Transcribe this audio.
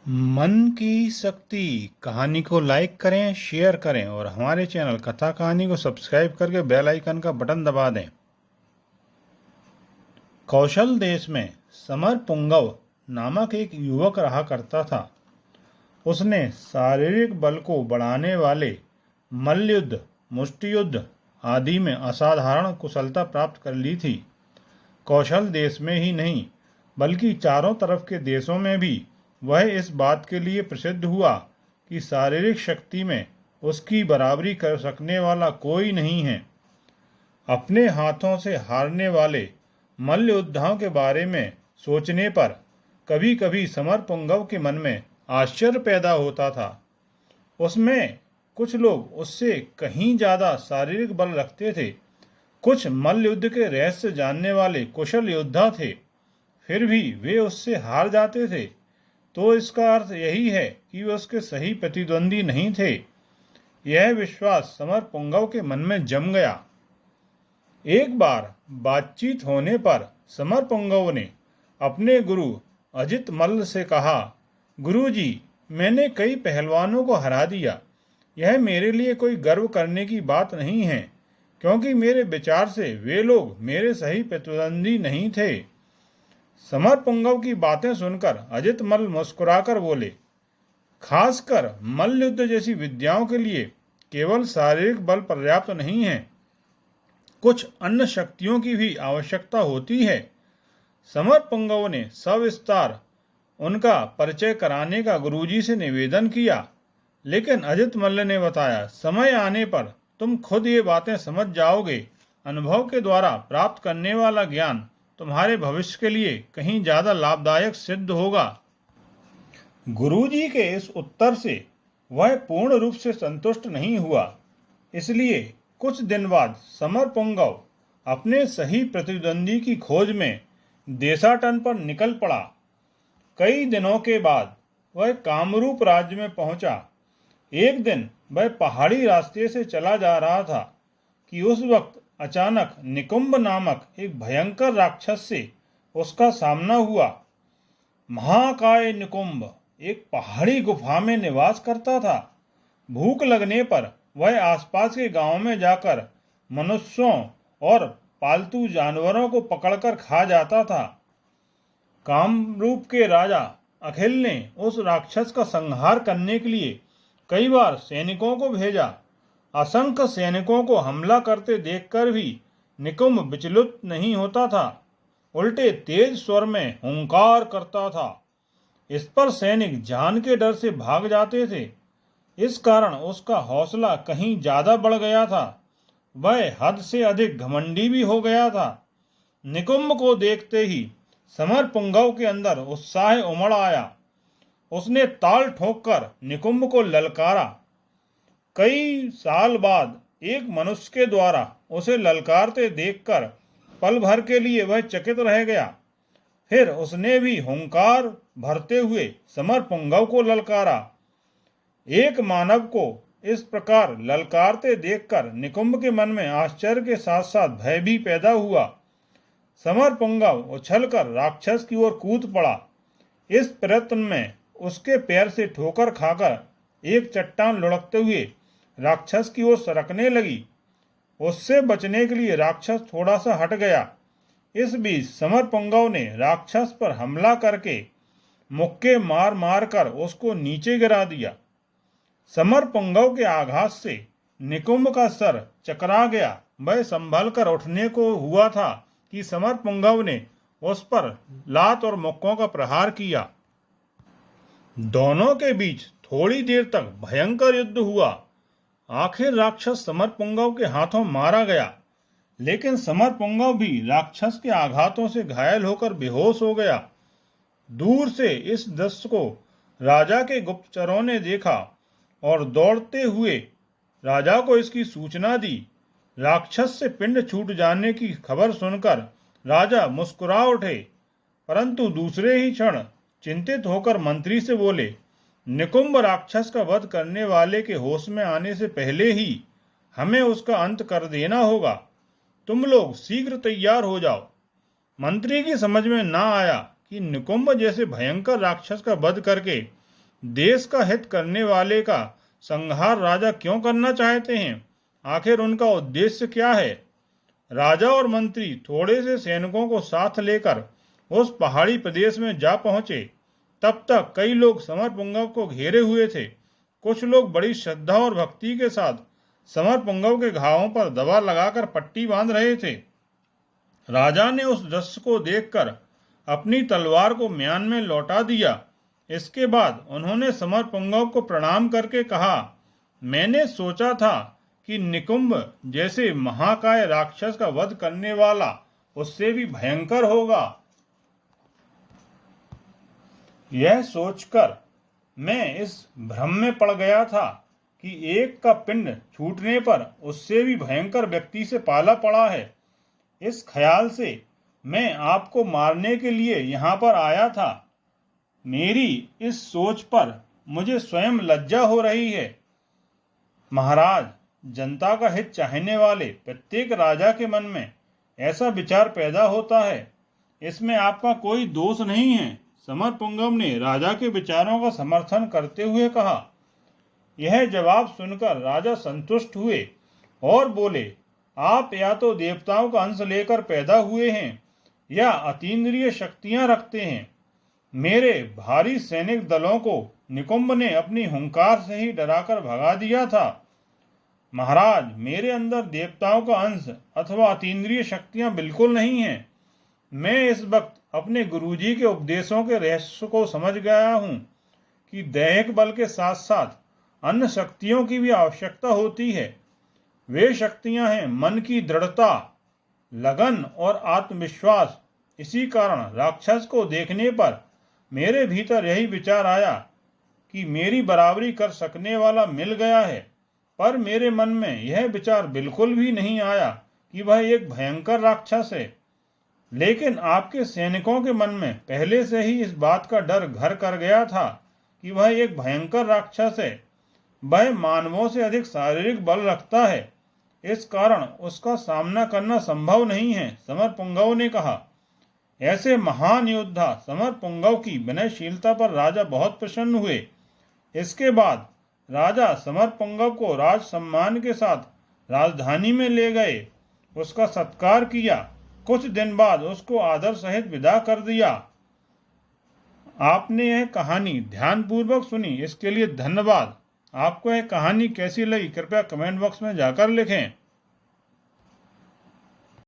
मन की शक्ति कहानी को लाइक करें, शेयर करें और हमारे चैनल कथा कहानी को सब्सक्राइब करके बेल आइकन का बटन दबा दें। कौशल देश में समर पुंगव नामक एक युवक रहा करता था। उसने शारीरिक बल को बढ़ाने वाले मल्लयुद्ध, मुष्टियुद्ध आदि में असाधारण कुशलता प्राप्त कर ली थी। कौशल देश में ही नहीं बल्कि चारों तरफ के देशों में भी वह इस बात के लिए प्रसिद्ध हुआ कि शारीरिक शक्ति में उसकी बराबरी कर सकने वाला कोई नहीं है। अपने हाथों से हारने वाले मल्ल योद्धाओं के बारे में सोचने पर कभी कभी समर पुंगव के मन में आश्चर्य पैदा होता था। उसमें कुछ लोग उससे कहीं ज्यादा शारीरिक बल रखते थे, कुछ मल्ल युद्ध के रहस्य जानने वाले कुशल योद्धा थे, फिर भी वे उससे हार जाते थे। तो इसका अर्थ यही है कि वे उसके सही प्रतिद्वंदी नहीं थे। यह विश्वास समर पुंगव के मन में जम गया। एक बार बातचीत होने पर समर पुंगव ने अपने गुरु अजित मल्ल से कहा, गुरुजी, मैंने कई पहलवानों को हरा दिया। यह मेरे लिए कोई गर्व करने की बात नहीं है, क्योंकि मेरे विचार से वे लोग मेरे सही प्रतिद्वंदी नहीं थे। समर पुंगव की बातें सुनकर अजित मल्ल मुस्कुराकर बोले, खासकर मल्ल युद्ध जैसी विद्याओं के लिए केवल शारीरिक बल पर्याप्त नहीं है, कुछ अन्य शक्तियों की भी आवश्यकता होती है। समर पुंगव ने सविस्तार उनका परिचय कराने का गुरुजी से निवेदन किया, लेकिन अजित मल्ल ने बताया, समय आने पर तुम खुद ये बातें समझ जाओगे। अनुभव के द्वारा प्राप्त करने वाला ज्ञान तुम्हारे भविष्य के लिए कहीं ज्यादा लाभदायक सिद्ध होगा। गुरुजी के इस उत्तर से वह पूर्ण रूप से संतुष्ट नहीं हुआ। इसलिए कुछ दिन बाद समर पुंगव अपने सही प्रतिद्वंदी की खोज में देशाटन पर निकल पड़ा। कई दिनों के बाद वह कामरूप राज्य में पहुंचा। एक दिन वह पहाड़ी रास्ते से चला जा रहा था कि उस वक्त अचानक निकुंभ नामक एक भयंकर राक्षस से उसका सामना हुआ। महाकाय निकुंभ एक पहाड़ी गुफा में निवास करता था। भूख लगने पर वह आसपास के गांवों में जाकर मनुष्यों और पालतू जानवरों को पकड़कर खा जाता था। कामरूप के राजा अखिल ने उस राक्षस का संहार करने के लिए कई बार सैनिकों को भेजा। असंख्य सैनिकों को हमला करते देखकर भी निकुंभ विचलित नहीं होता था, उल्टे तेज स्वर में हुंकार करता था। इस पर सैनिक जान के डर से भाग जाते थे। इस कारण उसका हौसला कहीं ज्यादा बढ़ गया था। वह हद से अधिक घमंडी भी हो गया था। निकुंभ को देखते ही समर पुंगव के अंदर उत्साह उमड़ आया। उसने ताल ठोककर निकुंभ को ललकारा। कई साल बाद एक मनुष्य के द्वारा उसे ललकारते देखकर पल भर के लिए वह चकित रह गया। फिर उसने भी हुंकार भरते हुए समर पुंगव को ललकारा। एक मानव को इस प्रकार ललकारते देखकर निकुंभ के मन में आश्चर्य के साथ साथ भय भी पैदा हुआ। समर पुंगव उछलकर राक्षस की ओर कूद पड़ा। इस प्रयत्न में उसके पैर से ठोकर खाकर एक चट्टान लुढ़कते हुए राक्षस की ओर सरकने लगी। उससे बचने के लिए राक्षस थोड़ा सा हट गया। इस बीच समर पुंगव ने राक्षस पर हमला करके मुक्के मार मार कर उसको नीचे गिरा दिया। समर पुंगव के आघात से निकुंभ का सर चकरा गया। वह संभल कर उठने को हुआ था कि समर पुंगव ने उस पर लात और मुक्कों का प्रहार किया। दोनों के बीच थोड़ी देर तक भयंकर युद्ध हुआ। आखिर राक्षस समर पुंगव के हाथों मारा गया, लेकिन समर पुंगव भी राक्षस के आघातों से घायल होकर बेहोश हो गया। दूर से इस दृश्य को राजा के गुप्तचरों ने देखा और दौड़ते हुए राजा को इसकी सूचना दी। राक्षस से पिंड छूट जाने की खबर सुनकर राजा मुस्कुरा उठे, परंतु दूसरे ही क्षण चिंतित होकर मंत्री से बोले, निकुंभ राक्षस का वध करने वाले के होश में आने से पहले ही हमें उसका अंत कर देना होगा। तुम लोग शीघ्र तैयार हो जाओ। मंत्री की समझ में ना आया कि निकुंभ जैसे भयंकर राक्षस का वध करके देश का हित करने वाले का संहार राजा क्यों करना चाहते हैं? आखिर उनका उद्देश्य क्या है? राजा और मंत्री थोड़े से सैनिकों को साथ लेकर उस पहाड़ी प्रदेश में जा पहुंचे। तब तक कई लोग समरपुंगव को घेरे हुए थे। कुछ लोग बड़ी श्रद्धा और भक्ति के साथ समरपुंगव के घावों पर दवा लगाकर पट्टी बांध रहे थे। राजा ने उस दृश्य को देखकर अपनी तलवार को म्यान में लौटा दिया। इसके बाद उन्होंने समरपुंगव को प्रणाम करके कहा, मैंने सोचा था कि निकुंभ जैसे महाकाय राक्षस का वध करने वाला उससे भी भयंकर होगा। यह सोचकर मैं इस भ्रम में पड़ गया था कि एक का पिंड छूटने पर उससे भी भयंकर व्यक्ति से पाला पड़ा है। इस ख्याल से मैं आपको मारने के लिए यहाँ पर आया था। मेरी इस सोच पर मुझे स्वयं लज्जा हो रही है। महाराज, जनता का हित चाहने वाले प्रत्येक राजा के मन में ऐसा विचार पैदा होता है। इसमें आपका कोई दोष नहीं है। समरपुंगव ने राजा के विचारों का समर्थन करते हुए कहा। यह जवाब सुनकर राजा संतुष्ट हुए और बोले, आप या तो देवताओं का अंश लेकर पैदा हुए हैं या अतीन्द्रिय शक्तियां रखते हैं। मेरे भारी सैनिक दलों को निकुंभ ने अपनी हुंकार से ही डराकर भगा दिया था। महाराज, मेरे अंदर देवताओं का अंश अथवा अतीन्द्रिय शक्तियां बिल्कुल नहीं हैं। मैं इस वक्त अपने गुरुजी के उपदेशों के रहस्य को समझ गया हूँ कि दैहिक बल के साथ साथ अन्य शक्तियों की भी आवश्यकता होती है। वे शक्तियां हैं मन की दृढ़ता, लगन और आत्मविश्वास। इसी कारण राक्षस को देखने पर मेरे भीतर यही विचार आया कि मेरी बराबरी कर सकने वाला मिल गया है, पर मेरे मन में यह विचार बिल्कुल भी नहीं आया कि वह एक भयंकर राक्षस है। लेकिन आपके सैनिकों के मन में पहले से ही इस बात का डर घर कर गया था कि वह एक भयंकर राक्षस है। वह मानवों से अधिक शारीरिक बल रखता है, इस कारण उसका सामना करना संभव नहीं है। समरपुंगव ने कहा। ऐसे महान योद्धा समरपुंगव की विनयशीलता पर राजा बहुत प्रसन्न हुए। इसके बाद राजा समरपुंगव को राज सम्मान के साथ राजधानी में ले गए, उसका सत्कार किया। कुछ दिन बाद उसको आदर सहित विदा कर दिया। आपने यह कहानी ध्यानपूर्वक सुनी, इसके लिए धन्यवाद। आपको यह कहानी कैसी लगी कृपया कमेंट बॉक्स में जाकर लिखें।